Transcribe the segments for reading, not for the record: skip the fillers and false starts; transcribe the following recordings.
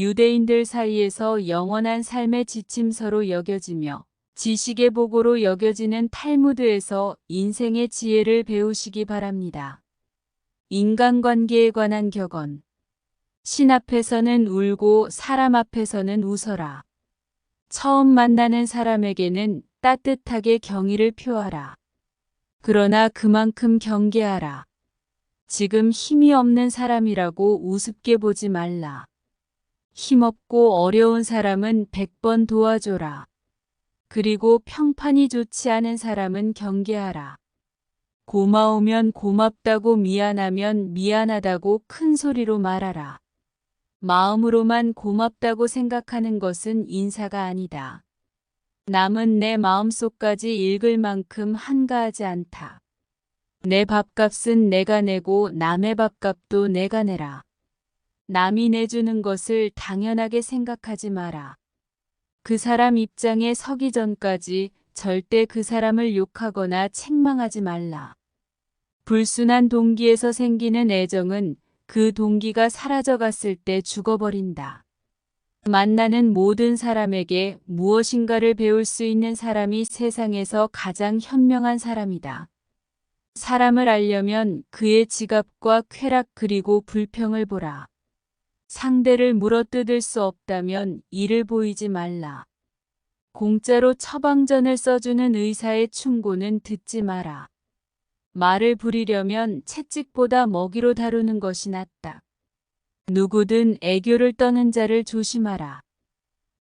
유대인들 사이에서 영원한 삶의 지침서로 여겨지며 지식의 보고로 여겨지는 탈무드에서 인생의 지혜를 배우시기 바랍니다. 인간관계에 관한 격언. 신 앞에서는 울고 사람 앞에서는 웃어라. 처음 만나는 사람에게는 따뜻하게 경의를 표하라. 그러나 그만큼 경계하라. 지금 힘이 없는 사람이라고 우습게 보지 말라. 힘없고 어려운 사람은 100번 도와줘라. 그리고 평판이 좋지 않은 사람은 경계하라. 고마우면 고맙다고 미안하면 미안하다고 큰 소리로 말하라. 마음으로만 고맙다고 생각하는 것은 인사가 아니다. 남은 내 마음속까지 읽을 만큼 한가하지 않다. 내 밥값은 내가 내고 남의 밥값도 내가 내라. 남이 내주는 것을 당연하게 생각하지 마라. 그 사람 입장에 서기 전까지 절대 그 사람을 욕하거나 책망하지 말라. 불순한 동기에서 생기는 애정은 그 동기가 사라져갔을 때 죽어버린다. 만나는 모든 사람에게 무엇인가를 배울 수 있는 사람이 세상에서 가장 현명한 사람이다. 사람을 알려면 그의 지갑과 쾌락 그리고 불평을 보라. 상대를 물어뜯을 수 없다면 이를 보이지 말라. 공짜로 처방전을 써주는 의사의 충고는 듣지 마라. 말을 부리려면 채찍보다 먹이로 다루는 것이 낫다. 누구든 애교를 떠는 자를 조심하라.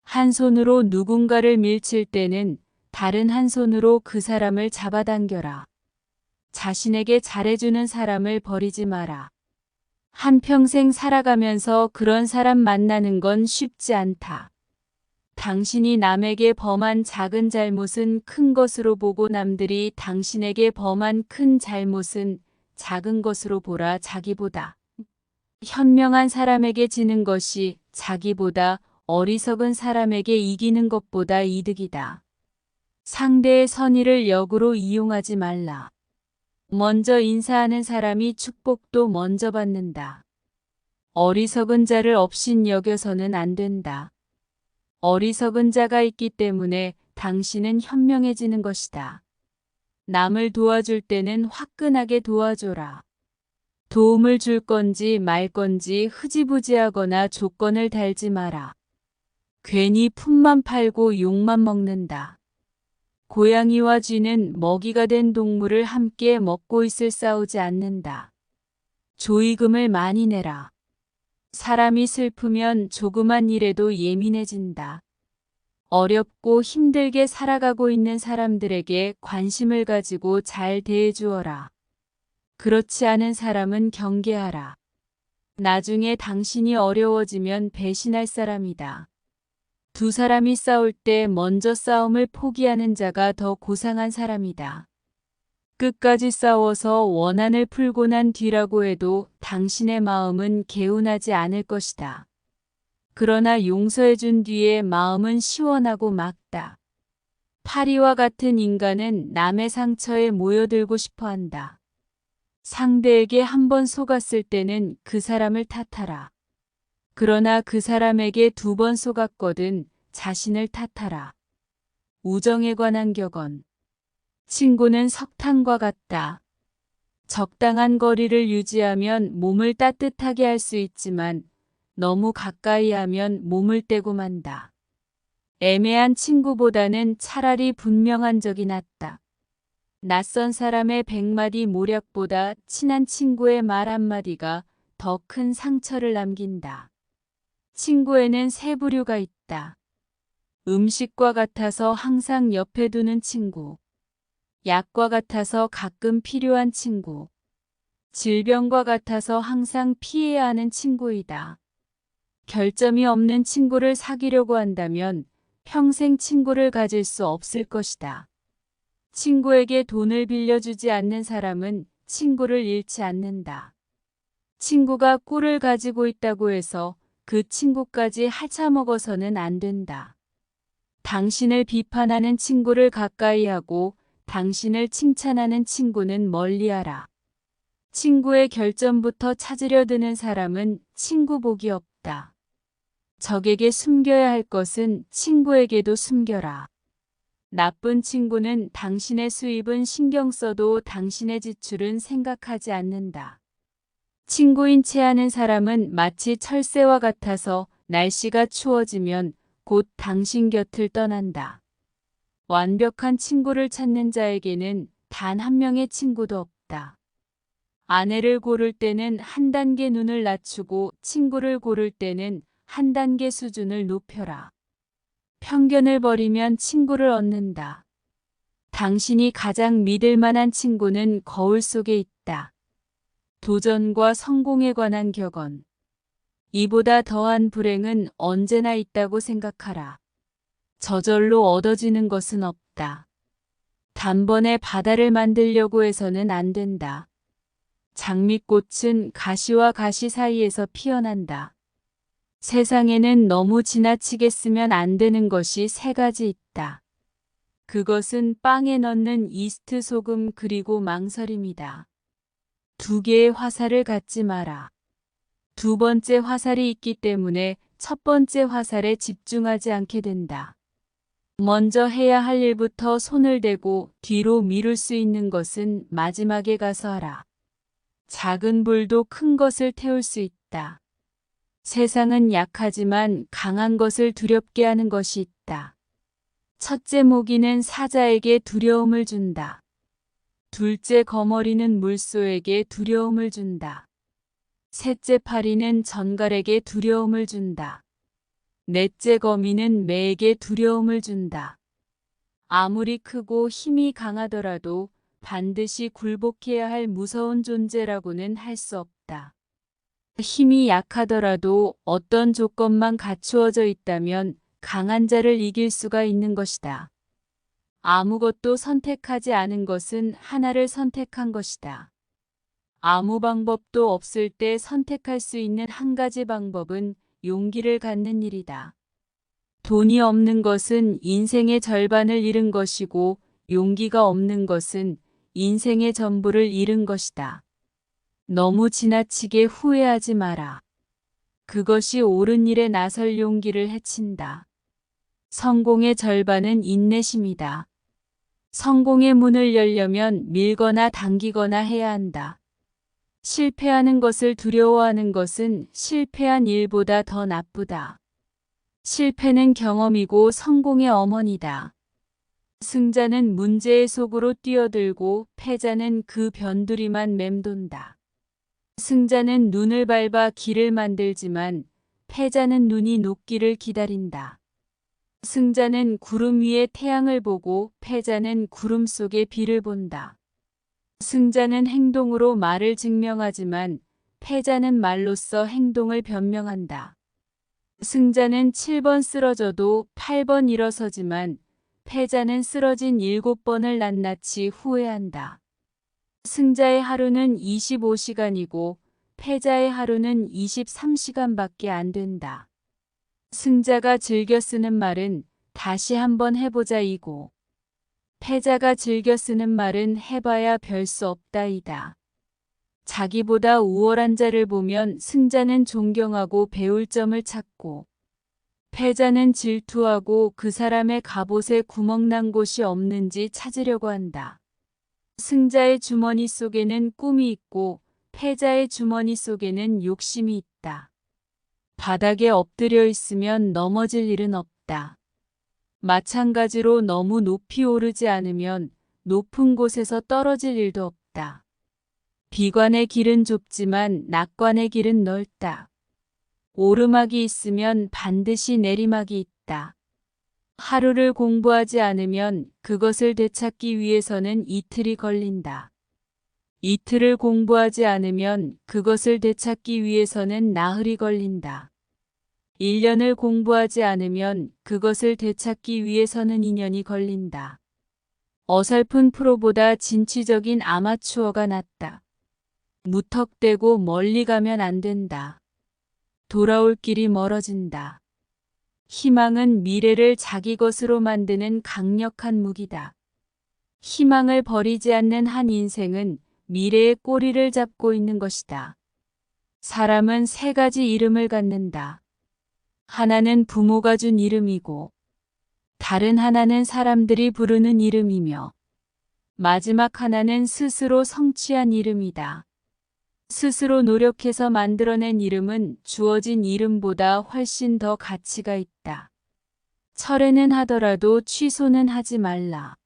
한 손으로 누군가를 밀칠 때는 다른 한 손으로 그 사람을 잡아당겨라. 자신에게 잘해주는 사람을 버리지 마라. 한평생 살아가면서 그런 사람 만나는 건 쉽지 않다. 당신이 남에게 범한 작은 잘못은 큰 것으로 보고 남들이 당신에게 범한 큰 잘못은 작은 것으로 보라. 자기보다 현명한 사람에게 지는 것이 자기보다 어리석은 사람에게 이기는 것보다 이득이다. 상대의 선의를 역으로 이용하지 말라. 먼저 인사하는 사람이 축복도 먼저 받는다. 어리석은 자를 업신 여겨서는 안 된다. 어리석은 자가 있기 때문에 당신은 현명해지는 것이다. 남을 도와줄 때는 화끈하게 도와줘라. 도움을 줄 건지 말 건지 흐지부지하거나 조건을 달지 마라. 괜히 품만 팔고 욕만 먹는다. 고양이와 쥐는 먹이가 된 동물을 함께 먹고 있을 싸우지 않는다. 조의금을 많이 내라. 사람이 슬프면 조그만 일에도 예민해진다. 어렵고 힘들게 살아가고 있는 사람들에게 관심을 가지고 잘 대해주어라. 그렇지 않은 사람은 경계하라. 나중에 당신이 어려워지면 배신할 사람이다. 두 사람이 싸울 때 먼저 싸움을 포기하는 자가 더 고상한 사람이다. 끝까지 싸워서 원한을 풀고 난 뒤라고 해도 당신의 마음은 개운하지 않을 것이다. 그러나 용서해 준 뒤에 마음은 시원하고 맑다. 파리와 같은 인간은 남의 상처에 모여들고 싶어 한다. 상대에게 한 번 속았을 때는 그 사람을 탓하라. 그러나 그 사람에게 2번 속았거든 자신을 탓하라. 우정에 관한 격언. 친구는 석탄과 같다. 적당한 거리를 유지하면 몸을 따뜻하게 할 수 있지만 너무 가까이 하면 몸을 떼고 만다. 애매한 친구보다는 차라리 분명한 적이 낫다. 낯선 사람의 100마디 모략보다 친한 친구의 말 한마디가 더 큰 상처를 남긴다. 친구에는 세 부류가 있다. 음식과 같아서 항상 옆에 두는 친구. 약과 같아서 가끔 필요한 친구. 질병과 같아서 항상 피해야 하는 친구이다. 결점이 없는 친구를 사귀려고 한다면 평생 친구를 가질 수 없을 것이다. 친구에게 돈을 빌려주지 않는 사람은 친구를 잃지 않는다. 친구가 꿀을 가지고 있다고 해서 그 친구까지 핥아먹어서는 안 된다. 당신을 비판하는 친구를 가까이 하고 당신을 칭찬하는 친구는 멀리하라. 친구의 결점부터 찾으려 드는 사람은 친구 복이 없다. 적에게 숨겨야 할 것은 친구에게도 숨겨라. 나쁜 친구는 당신의 수입은 신경 써도 당신의 지출은 생각하지 않는다. 친구인 채 하는 사람은 마치 철새와 같아서 날씨가 추워지면 곧 당신 곁을 떠난다. 완벽한 친구를 찾는 자에게는 단 한 명의 친구도 없다. 아내를 고를 때는 한 단계 눈을 낮추고 친구를 고를 때는 한 단계 수준을 높여라. 편견을 버리면 친구를 얻는다. 당신이 가장 믿을 만한 친구는 거울 속에 있다. 도전과 성공에 관한 격언. 이보다 더한 불행은 언제나 있다고 생각하라. 저절로 얻어지는 것은 없다. 단번에 바다를 만들려고 해서는 안 된다. 장미꽃은 가시와 가시 사이에서 피어난다. 세상에는 너무 지나치게 쓰면 안 되는 것이 세 가지 있다. 그것은 빵에 넣는 이스트, 소금, 그리고 망설임이다. 두 개의 화살을 갖지 마라. 두 번째 화살이 있기 때문에 첫 번째 화살에 집중하지 않게 된다. 먼저 해야 할 일부터 손을 대고 뒤로 미룰 수 있는 것은 마지막에 가서 하라. 작은 불도 큰 것을 태울 수 있다. 세상은 약하지만 강한 것을 두렵게 하는 것이 있다. 첫째 모기는 사자에게 두려움을 준다. 둘째 거머리는 물소에게 두려움을 준다. 셋째 파리는 전갈에게 두려움을 준다. 넷째 거미는 매에게 두려움을 준다. 아무리 크고 힘이 강하더라도 반드시 굴복해야 할 무서운 존재라고는 할 수 없다. 힘이 약하더라도 어떤 조건만 갖추어져 있다면 강한 자를 이길 수가 있는 것이다. 아무것도 선택하지 않은 것은 하나를 선택한 것이다. 아무 방법도 없을 때 선택할 수 있는 한 가지 방법은 용기를 갖는 일이다. 돈이 없는 것은 인생의 절반을 잃은 것이고 용기가 없는 것은 인생의 전부를 잃은 것이다. 너무 지나치게 후회하지 마라. 그것이 옳은 일에 나설 용기를 해친다. 성공의 절반은 인내심이다. 성공의 문을 열려면 밀거나 당기거나 해야 한다. 실패하는 것을 두려워하는 것은 실패한 일보다 더 나쁘다. 실패는 경험이고 성공의 어머니다. 승자는 문제의 속으로 뛰어들고 패자는 그 변두리만 맴돈다. 승자는 눈을 밟아 길을 만들지만 패자는 눈이 녹기를 기다린다. 승자는 구름 위에 태양을 보고 패자는 구름 속에 비를 본다. 승자는 행동으로 말을 증명하지만 패자는 말로써 행동을 변명한다. 승자는 7번 쓰러져도 8번 일어서지만 패자는 쓰러진 7번을 낱낱이 후회한다. 승자의 하루는 25시간이고 패자의 하루는 23시간밖에 안 된다. 승자가 즐겨 쓰는 말은 다시 한번 해보자이고 패자가 즐겨 쓰는 말은 해봐야 별 수 없다이다. 자기보다 우월한 자를 보면 승자는 존경하고 배울 점을 찾고 패자는 질투하고 그 사람의 갑옷에 구멍난 곳이 없는지 찾으려고 한다. 승자의 주머니 속에는 꿈이 있고 패자의 주머니 속에는 욕심이 있다. 바닥에 엎드려 있으면 넘어질 일은 없다. 마찬가지로 너무 높이 오르지 않으면 높은 곳에서 떨어질 일도 없다. 비관의 길은 좁지만 낙관의 길은 넓다. 오르막이 있으면 반드시 내리막이 있다. 하루를 공부하지 않으면 그것을 되찾기 위해서는 이틀이 걸린다. 이틀을 공부하지 않으면 그것을 되찾기 위해서는 나흘이 걸린다. 1년을 공부하지 않으면 그것을 되찾기 위해서는 2년이 걸린다. 어설픈 프로보다 진취적인 아마추어가 낫다. 무턱대고 멀리 가면 안 된다. 돌아올 길이 멀어진다. 희망은 미래를 자기 것으로 만드는 강력한 무기다. 희망을 버리지 않는 한 인생은 미래의 꼬리를 잡고 있는 것이다. 사람은 세 가지 이름을 갖는다. 하나는 부모가 준 이름이고 다른 하나는 사람들이 부르는 이름이며 마지막 하나는 스스로 성취한 이름이다. 스스로 노력해서 만들어낸 이름은 주어진 이름보다 훨씬 더 가치가 있다. 철회는 하더라도 취소는 하지 말라.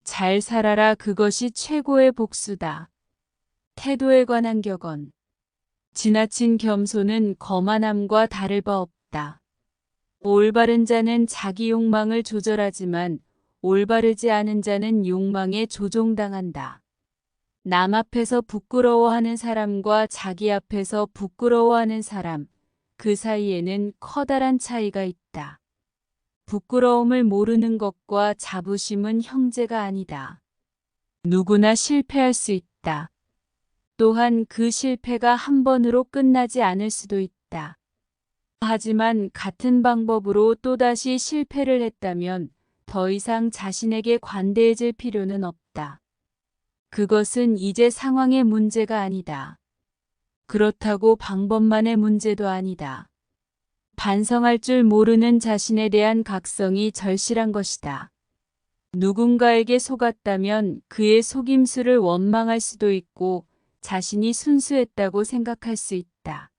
잘 살아라. 그것이 최고의 복수다. 태도에 관한 격언. 지나친 겸손은 거만함과 다를 바 없다. 올바른 자는 자기 욕망을 조절하지만 올바르지 않은 자는 욕망에 조종당한다. 남 앞에서 부끄러워하는 사람과 자기 앞에서 부끄러워하는 사람, 그 사이에는 커다란 차이가 있다. 부끄러움을 모르는 것과 자부심은 형제가 아니다. 누구나 실패할 수 있다. 또한 그 실패가 한 번으로 끝나지 않을 수도 있다. 하지만 같은 방법으로 또다시 실패를 했다면 더 이상 자신에게 관대해질 필요는 없다. 그것은 이제 상황의 문제가 아니다. 그렇다고 방법만의 문제도 아니다. 반성할 줄 모르는 자신에 대한 각성이 절실한 것이다. 누군가에게 속았다면 그의 속임수를 원망할 수도 있고 자신이 순수했다고 생각할 수 있다.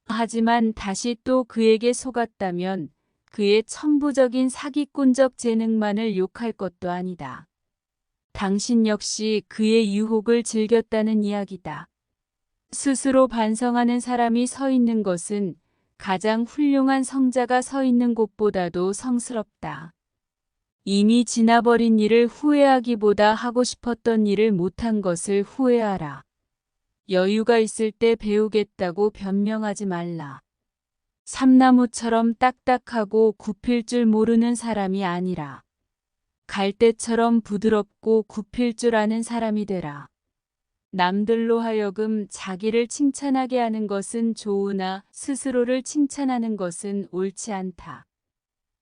하지만 다시 또 그에게 속았다면 그의 천부적인 사기꾼적 재능만을 욕할 것도 아니다. 당신 역시 그의 유혹을 즐겼다는 이야기다. 스스로 반성하는 사람이 서 있는 것은 가장 훌륭한 성자가 서 있는 곳보다도 성스럽다. 이미 지나버린 일을 후회하기보다 하고 싶었던 일을 못한 것을 후회하라. 여유가 있을 때 배우겠다고 변명하지 말라. 삼나무처럼 딱딱하고 굽힐 줄 모르는 사람이 아니라 갈대처럼 부드럽고 굽힐 줄 아는 사람이 되라. 남들로 하여금 자기를 칭찬하게 하는 것은 좋으나 스스로를 칭찬하는 것은 옳지 않다.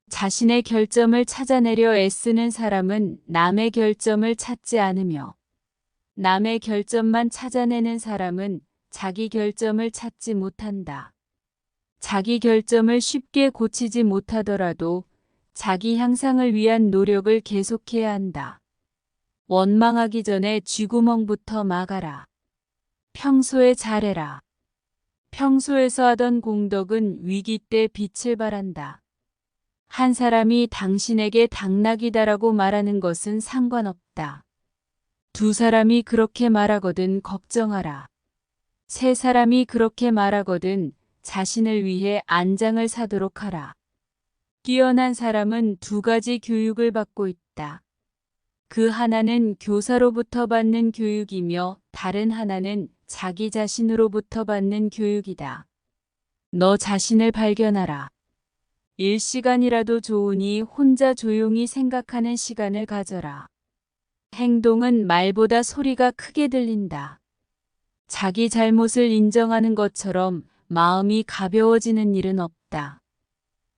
자신의 결점을 찾아내려 애쓰는 사람은 남의 결점을 찾지 않으며 남의 결점만 찾아내는 사람은 자기 결점을 찾지 못한다. 자기 결점을 쉽게 고치지 못하더라도 자기 향상을 위한 노력을 계속해야 한다. 원망하기 전에 쥐구멍부터 막아라. 평소에 잘해라. 평소에서 하던 공덕은 위기 때 빛을 발한다. 한 사람이 당신에게 당나귀다라고 말하는 것은 상관없다. 두 사람이 그렇게 말하거든 걱정하라. 세 사람이 그렇게 말하거든 자신을 위해 안장을 사도록 하라. 뛰어난 사람은 두 가지 교육을 받고 있다. 그 하나는 교사로부터 받는 교육이며 다른 하나는 자기 자신으로부터 받는 교육이다. 너 자신을 발견하라. 1시간이라도 좋으니 혼자 조용히 생각하는 시간을 가져라. 행동은 말보다 소리가 크게 들린다. 자기 잘못을 인정하는 것처럼 마음이 가벼워지는 일은 없다.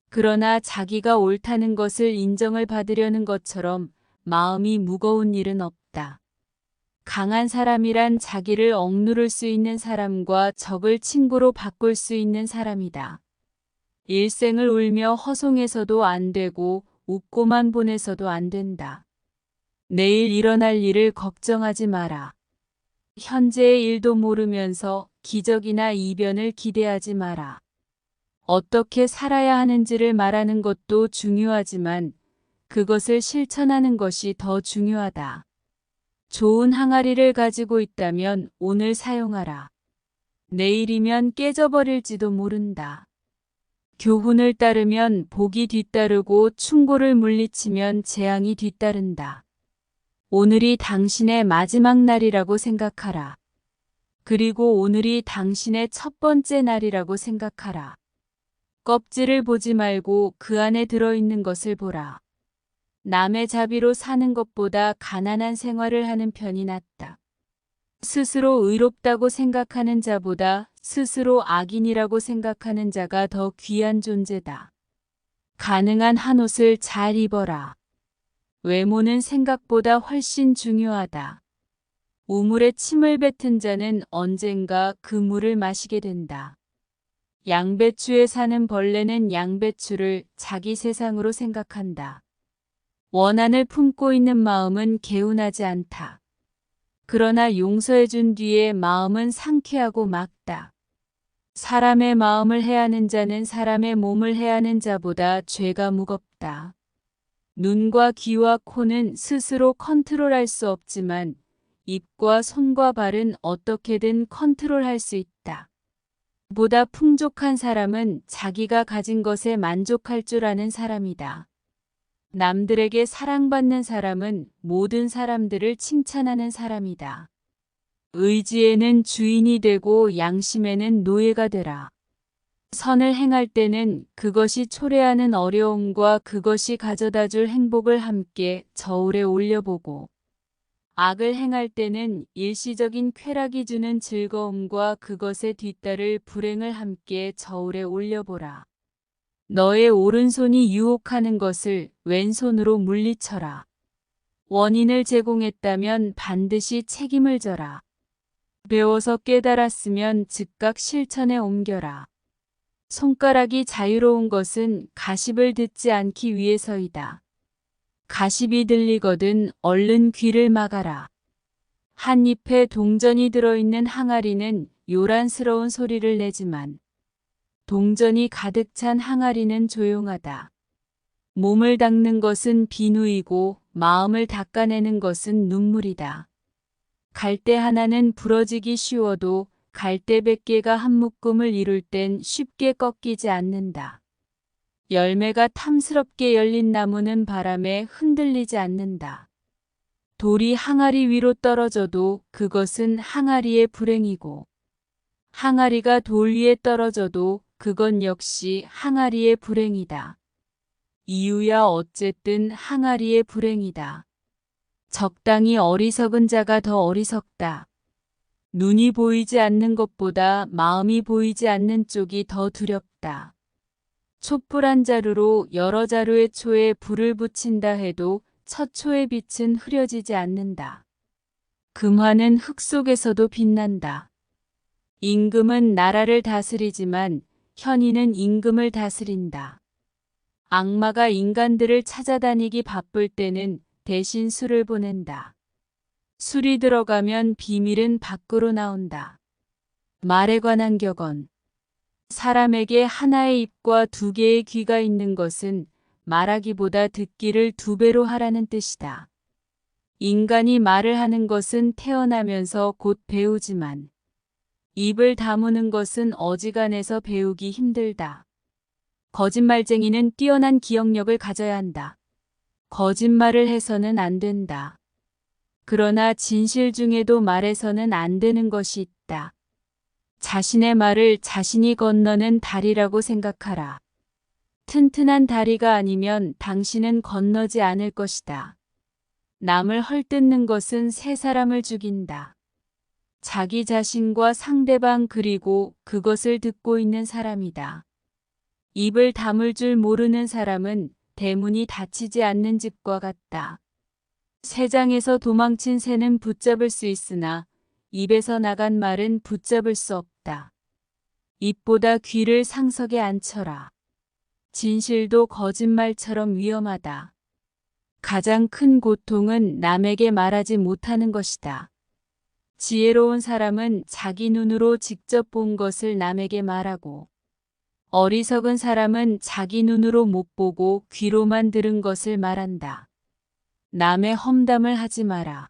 그러나 자기가 옳다는 것을 인정을 받으려는 것처럼 마음이 무거운 일은 없다. 강한 사람이란 자기를 억누를 수 있는 사람과 적을 친구로 바꿀 수 있는 사람이다. 일생을 울며 허송해서도 안 되고 웃고만 보내서도 안 된다. 내일 일어날 일을 걱정하지 마라. 현재의 일도 모르면서 기적이나 이변을 기대하지 마라. 어떻게 살아야 하는지를 말하는 것도 중요하지만 그것을 실천하는 것이 더 중요하다. 좋은 항아리를 가지고 있다면 오늘 사용하라. 내일이면 깨져버릴지도 모른다. 교훈을 따르면 복이 뒤따르고 충고를 물리치면 재앙이 뒤따른다. 오늘이 당신의 마지막 날이라고 생각하라. 그리고 오늘이 당신의 첫 번째 날이라고 생각하라. 껍질을 보지 말고 그 안에 들어있는 것을 보라. 남의 자비로 사는 것보다 가난한 생활을 하는 편이 낫다. 스스로 의롭다고 생각하는 자보다 스스로 악인이라고 생각하는 자가 더 귀한 존재다. 가능한 한 옷을 잘 입어라. 외모는 생각보다 훨씬 중요하다. 우물에 침을 뱉은 자는 언젠가 그 물을 마시게 된다. 양배추에 사는 벌레는 양배추를 자기 세상으로 생각한다. 원한을 품고 있는 마음은 개운하지 않다. 그러나 용서해준 뒤에 마음은 상쾌하고 맑다. 사람의 마음을 해하는 자는 사람의 몸을 해하는 자보다 죄가 무겁다. 눈과 귀와 코는 스스로 컨트롤할 수 없지만 입과 손과 발은 어떻게든 컨트롤할 수 있다. 보다 풍족한 사람은 자기가 가진 것에 만족할 줄 아는 사람이다. 남들에게 사랑받는 사람은 모든 사람들을 칭찬하는 사람이다. 의지에는 주인이 되고 양심에는 노예가 되라. 선을 행할 때는 그것이 초래하는 어려움과 그것이 가져다 줄 행복을 함께 저울에 올려보고, 악을 행할 때는 일시적인 쾌락이 주는 즐거움과 그것에 뒤따를 불행을 함께 저울에 올려보라. 너의 오른손이 유혹하는 것을 왼손으로 물리쳐라. 원인을 제공했다면 반드시 책임을 져라. 배워서 깨달았으면 즉각 실천에 옮겨라. 손가락이 자유로운 것은 가십을 듣지 않기 위해서이다. 가십이 들리거든 얼른 귀를 막아라. 한 잎에 동전이 들어있는 항아리는 요란스러운 소리를 내지만 동전이 가득 찬 항아리는 조용하다. 몸을 닦는 것은 비누이고 마음을 닦아내는 것은 눈물이다. 갈대 하나는 부러지기 쉬워도 갈대 100개가 한 묶음을 이룰 땐 쉽게 꺾이지 않는다. 열매가 탐스럽게 열린 나무는 바람에 흔들리지 않는다. 돌이 항아리 위로 떨어져도 그것은 항아리의 불행이고, 항아리가 돌 위에 떨어져도 그건 역시 항아리의 불행이다. 이유야 어쨌든 항아리의 불행이다. 적당히 어리석은 자가 더 어리석다. 눈이 보이지 않는 것보다 마음이 보이지 않는 쪽이 더 두렵다. 촛불 한 자루로 여러 자루의 초에 불을 붙인다 해도 첫 초의 빛은 흐려지지 않는다. 금화는 흙 속에서도 빛난다. 임금은 나라를 다스리지만 현인은 임금을 다스린다. 악마가 인간들을 찾아다니기 바쁠 때는 대신 술을 보낸다. 술이 들어가면 비밀은 밖으로 나온다. 말에 관한 격언. 사람에게 하나의 입과 2개의 귀가 있는 것은 말하기보다 듣기를 2배로 하라는 뜻이다. 인간이 말을 하는 것은 태어나면서 곧 배우지만 입을 다무는 것은 어지간해서 배우기 힘들다. 거짓말쟁이는 뛰어난 기억력을 가져야 한다. 거짓말을 해서는 안 된다. 그러나 진실 중에도 말해서는 안 되는 것이 있다. 자신의 말을 자신이 건너는 다리라고 생각하라. 튼튼한 다리가 아니면 당신은 건너지 않을 것이다. 남을 헐뜯는 것은 새 사람을 죽인다. 자기 자신과 상대방 그리고 그것을 듣고 있는 사람이다. 입을 다물 줄 모르는 사람은 대문이 닫히지 않는 집과 같다. 새장에서 도망친 새는 붙잡을 수 있으나 입에서 나간 말은 붙잡을 수 없다. 입보다 귀를 상석에 앉혀라. 진실도 거짓말처럼 위험하다. 가장 큰 고통은 남에게 말하지 못하는 것이다. 지혜로운 사람은 자기 눈으로 직접 본 것을 남에게 말하고, 어리석은 사람은 자기 눈으로 못 보고 귀로만 들은 것을 말한다. 남의 험담을 하지 마라.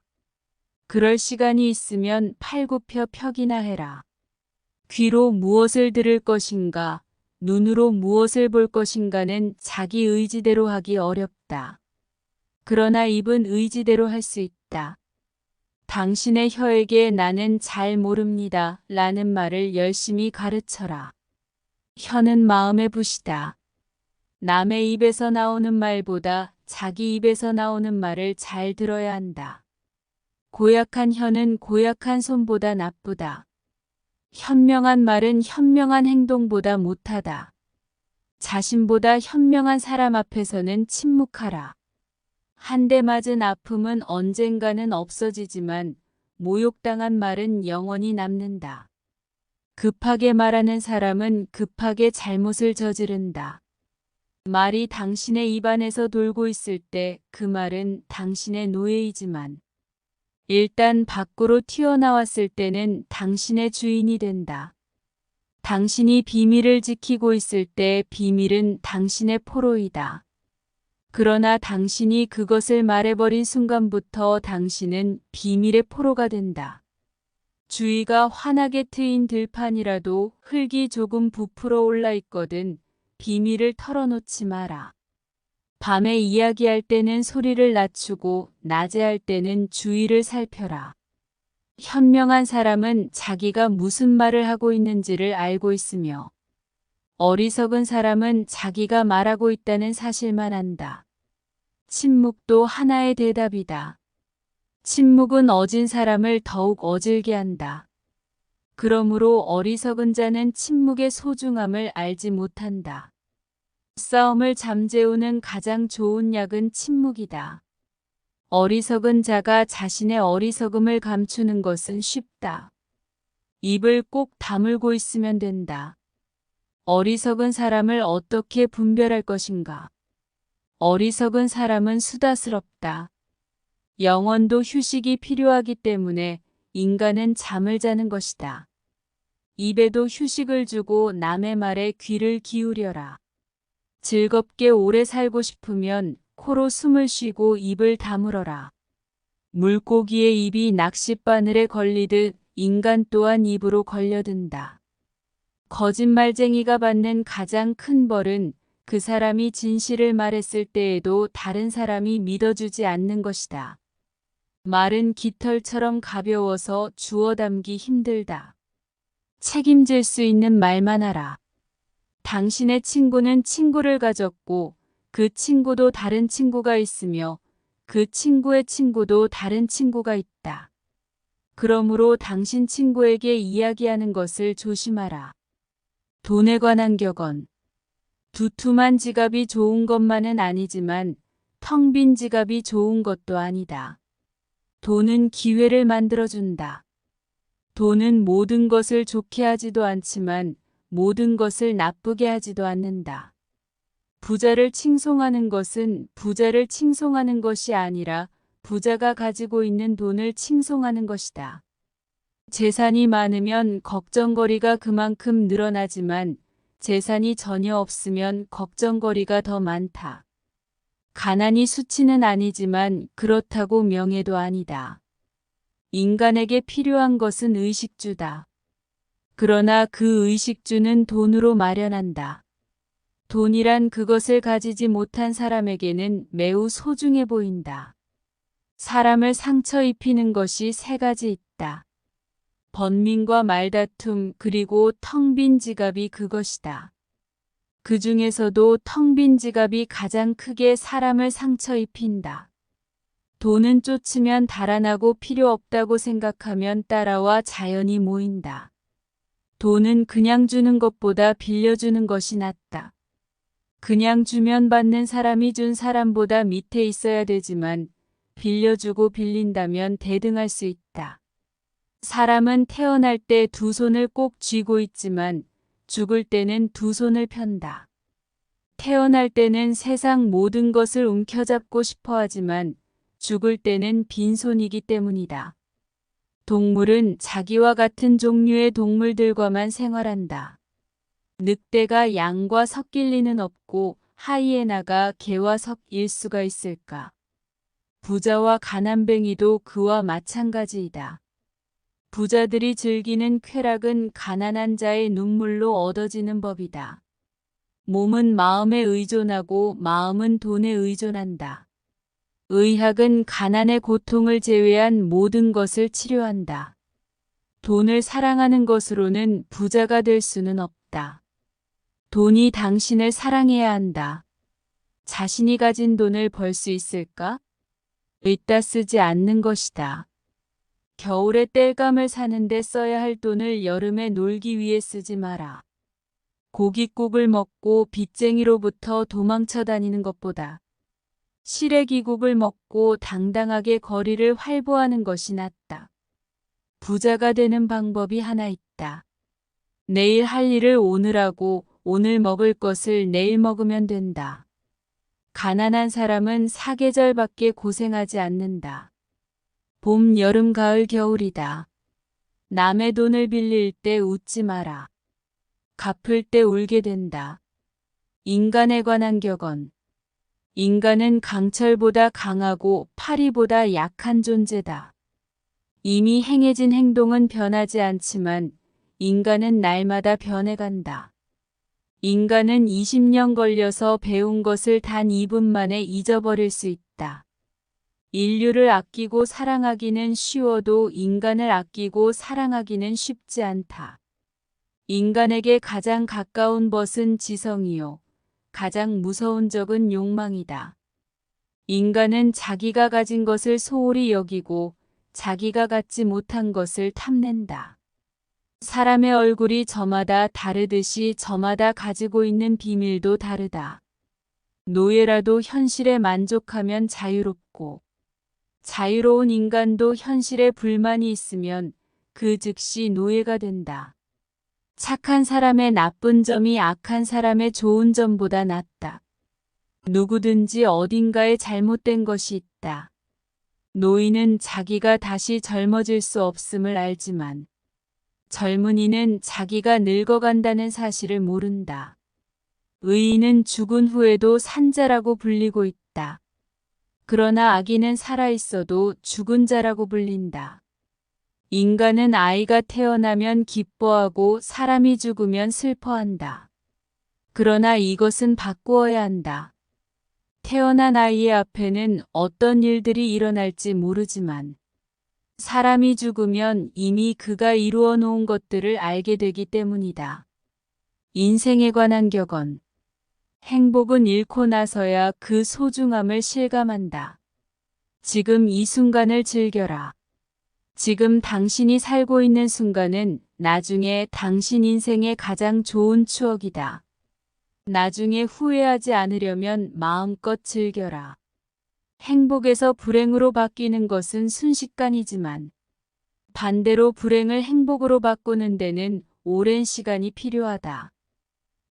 그럴 시간이 있으면 팔굽혀 펴기나 해라. 귀로 무엇을 들을 것인가, 눈으로 무엇을 볼 것인가는 자기 의지대로 하기 어렵다. 그러나 입은 의지대로 할 수 있다. 당신의 혀에게 나는 잘 모릅니다 라는 말을 열심히 가르쳐라. 혀는 마음의 붓이다. 남의 입에서 나오는 말보다 자기 입에서 나오는 말을 잘 들어야 한다. 고약한 혀는 고약한 손보다 나쁘다. 현명한 말은 현명한 행동보다 못하다. 자신보다 현명한 사람 앞에서는 침묵하라. 한 대 맞은 아픔은 언젠가는 없어지지만 모욕당한 말은 영원히 남는다. 급하게 말하는 사람은 급하게 잘못을 저지른다. 말이 당신의 입안에서 돌고 있을 때 그 말은 당신의 노예이지만 일단 밖으로 튀어나왔을 때는 당신의 주인이 된다. 당신이 비밀을 지키고 있을 때 비밀은 당신의 포로이다. 그러나 당신이 그것을 말해버린 순간부터 당신은 비밀의 포로가 된다. 주위가 환하게 트인 들판이라도 흙이 조금 부풀어 올라 있거든 비밀을 털어놓지 마라. 밤에 이야기할 때는 소리를 낮추고 낮에 할 때는 주위를 살펴라. 현명한 사람은 자기가 무슨 말을 하고 있는지를 알고 있으며 어리석은 사람은 자기가 말하고 있다는 사실만 안다. 침묵도 하나의 대답이다. 침묵은 어진 사람을 더욱 어질게 한다. 그러므로 어리석은 자는 침묵의 소중함을 알지 못한다. 싸움을 잠재우는 가장 좋은 약은 침묵이다. 어리석은 자가 자신의 어리석음을 감추는 것은 쉽다. 입을 꼭 다물고 있으면 된다. 어리석은 사람을 어떻게 분별할 것인가? 어리석은 사람은 수다스럽다. 영혼도 휴식이 필요하기 때문에 인간은 잠을 자는 것이다. 입에도 휴식을 주고 남의 말에 귀를 기울여라. 즐겁게 오래 살고 싶으면 코로 숨을 쉬고 입을 다물어라. 물고기의 입이 낚싯바늘에 걸리듯 인간 또한 입으로 걸려든다. 거짓말쟁이가 받는 가장 큰 벌은 그 사람이 진실을 말했을 때에도 다른 사람이 믿어주지 않는 것이다. 말은 깃털처럼 가벼워서 주워 담기 힘들다. 책임질 수 있는 말만 하라. 당신의 친구는 친구를 가졌고 그 친구도 다른 친구가 있으며 그 친구의 친구도 다른 친구가 있다. 그러므로 당신 친구에게 이야기하는 것을 조심하라. 돈에 관한 격언. 두툼한 지갑이 좋은 것만은 아니지만 텅 빈 지갑이 좋은 것도 아니다. 돈은 기회를 만들어준다. 돈은 모든 것을 좋게 하지도 않지만 모든 것을 나쁘게 하지도 않는다. 부자를 칭송하는 것은 부자를 칭송하는 것이 아니라 부자가 가지고 있는 돈을 칭송하는 것이다. 재산이 많으면 걱정거리가 그만큼 늘어나지만 재산이 전혀 없으면 걱정거리가 더 많다. 가난이 수치는 아니지만 그렇다고 명예도 아니다. 인간에게 필요한 것은 의식주다. 그러나 그 의식주는 돈으로 마련한다. 돈이란 그것을 가지지 못한 사람에게는 매우 소중해 보인다. 사람을 상처 입히는 것이 세 가지 있다. 번민과 말다툼 그리고 텅 빈 지갑이 그것이다. 그 중에서도 텅 빈 지갑이 가장 크게 사람을 상처 입힌다. 돈은 쫓으면 달아나고 필요 없다고 생각하면 따라와 자연히 모인다. 돈은 그냥 주는 것보다 빌려주는 것이 낫다. 그냥 주면 받는 사람이 준 사람보다 밑에 있어야 되지만 빌려주고 빌린다면 대등할 수 있다. 사람은 태어날 때 두 손을 꼭 쥐고 있지만 죽을 때는 두 손을 편다. 태어날 때는 세상 모든 것을 움켜잡고 싶어 하지만 죽을 때는 빈손이기 때문이다. 동물은 자기와 같은 종류의 동물들과만 생활한다. 늑대가 양과 섞일 리는 없고 하이에나가 개와 섞일 수가 있을까? 부자와 가난뱅이도 그와 마찬가지이다. 부자들이 즐기는 쾌락은 가난한 자의 눈물로 얻어지는 법이다. 몸은 마음에 의존하고 마음은 돈에 의존한다. 의학은 가난의 고통을 제외한 모든 것을 치료한다. 돈을 사랑하는 것으로는 부자가 될 수는 없다. 돈이 당신을 사랑해야 한다. 자신이 가진 돈을 벌 수 있을까? 의따 쓰지 않는 것이다. 겨울에 땔감을 사는데 써야 할 돈을 여름에 놀기 위해 쓰지 마라. 고깃국을 먹고 빚쟁이로부터 도망쳐 다니는 것보다 시래기국을 먹고 당당하게 거리를 활보하는 것이 낫다. 부자가 되는 방법이 하나 있다. 내일 할 일을 오늘 하고 오늘 먹을 것을 내일 먹으면 된다. 가난한 사람은 사계절밖에 고생하지 않는다. 봄, 여름, 가을, 겨울이다. 남의 돈을 빌릴 때 웃지 마라. 갚을 때 울게 된다. 인간에 관한 격언. 인간은 강철보다 강하고 파리보다 약한 존재다. 이미 행해진 행동은 변하지 않지만 인간은 날마다 변해간다. 인간은 20년 걸려서 배운 것을 단 2분 만에 잊어버릴 수 있다. 인류를 아끼고 사랑하기는 쉬워도 인간을 아끼고 사랑하기는 쉽지 않다. 인간에게 가장 가까운 벗은 지성이요. 가장 무서운 적은 욕망이다. 인간은 자기가 가진 것을 소홀히 여기고 자기가 갖지 못한 것을 탐낸다. 사람의 얼굴이 저마다 다르듯이 저마다 가지고 있는 비밀도 다르다. 노예라도 현실에 만족하면 자유롭고 자유로운 인간도 현실에 불만이 있으면 그 즉시 노예가 된다. 착한 사람의 나쁜 점이 악한 사람의 좋은 점보다 낫다. 누구든지 어딘가에 잘못된 것이 있다. 노인은 자기가 다시 젊어질 수 없음을 알지만 젊은이는 자기가 늙어간다는 사실을 모른다. 의인은 죽은 후에도 산자라고 불리고 있다. 그러나 악인은 살아있어도 죽은 자라고 불린다. 인간은 아이가 태어나면 기뻐하고 사람이 죽으면 슬퍼한다. 그러나 이것은 바꾸어야 한다. 태어난 아이의 앞에는 어떤 일들이 일어날지 모르지만 사람이 죽으면 이미 그가 이루어 놓은 것들을 알게 되기 때문이다. 인생에 관한 격언. 행복은 잃고 나서야 그 소중함을 실감한다. 지금 이 순간을 즐겨라. 지금 당신이 살고 있는 순간은 나중에 당신 인생의 가장 좋은 추억이다. 나중에 후회하지 않으려면 마음껏 즐겨라. 행복에서 불행으로 바뀌는 것은 순식간이지만 반대로 불행을 행복으로 바꾸는 데는 오랜 시간이 필요하다.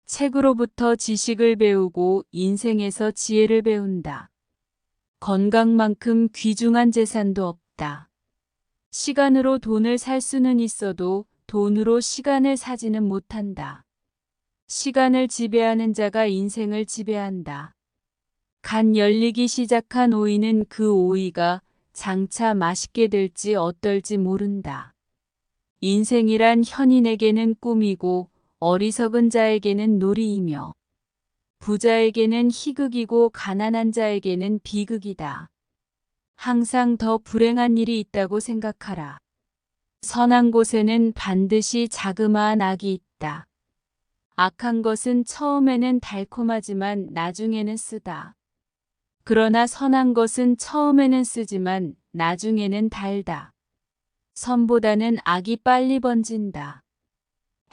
책으로부터 지식을 배우고 인생에서 지혜를 배운다. 건강만큼 귀중한 재산도 없다. 시간으로 돈을 살 수는 있어도 돈으로 시간을 사지는 못한다. 시간을 지배하는 자가 인생을 지배한다. 간 열리기 시작한 오이는 그 오이가 장차 맛있게 될지 어떨지 모른다. 인생이란 현인에게는 꿈이고 어리석은 자에게는 놀이이며 부자에게는 희극이고 가난한 자에게는 비극이다. 항상 더 불행한 일이 있다고 생각하라. 선한 곳에는 반드시 자그마한 악이 있다. 악한 것은 처음에는 달콤하지만 나중에는 쓰다. 그러나 선한 것은 처음에는 쓰지만 나중에는 달다. 선보다는 악이 빨리 번진다.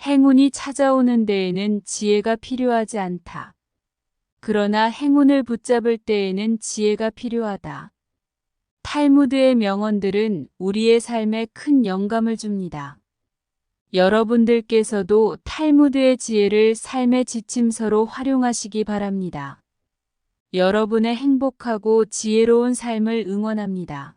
행운이 찾아오는 데에는 지혜가 필요하지 않다. 그러나 행운을 붙잡을 때에는 지혜가 필요하다. 탈무드의 명언들은 우리의 삶에 큰 영감을 줍니다. 여러분들께서도 탈무드의 지혜를 삶의 지침서로 활용하시기 바랍니다. 여러분의 행복하고 지혜로운 삶을 응원합니다.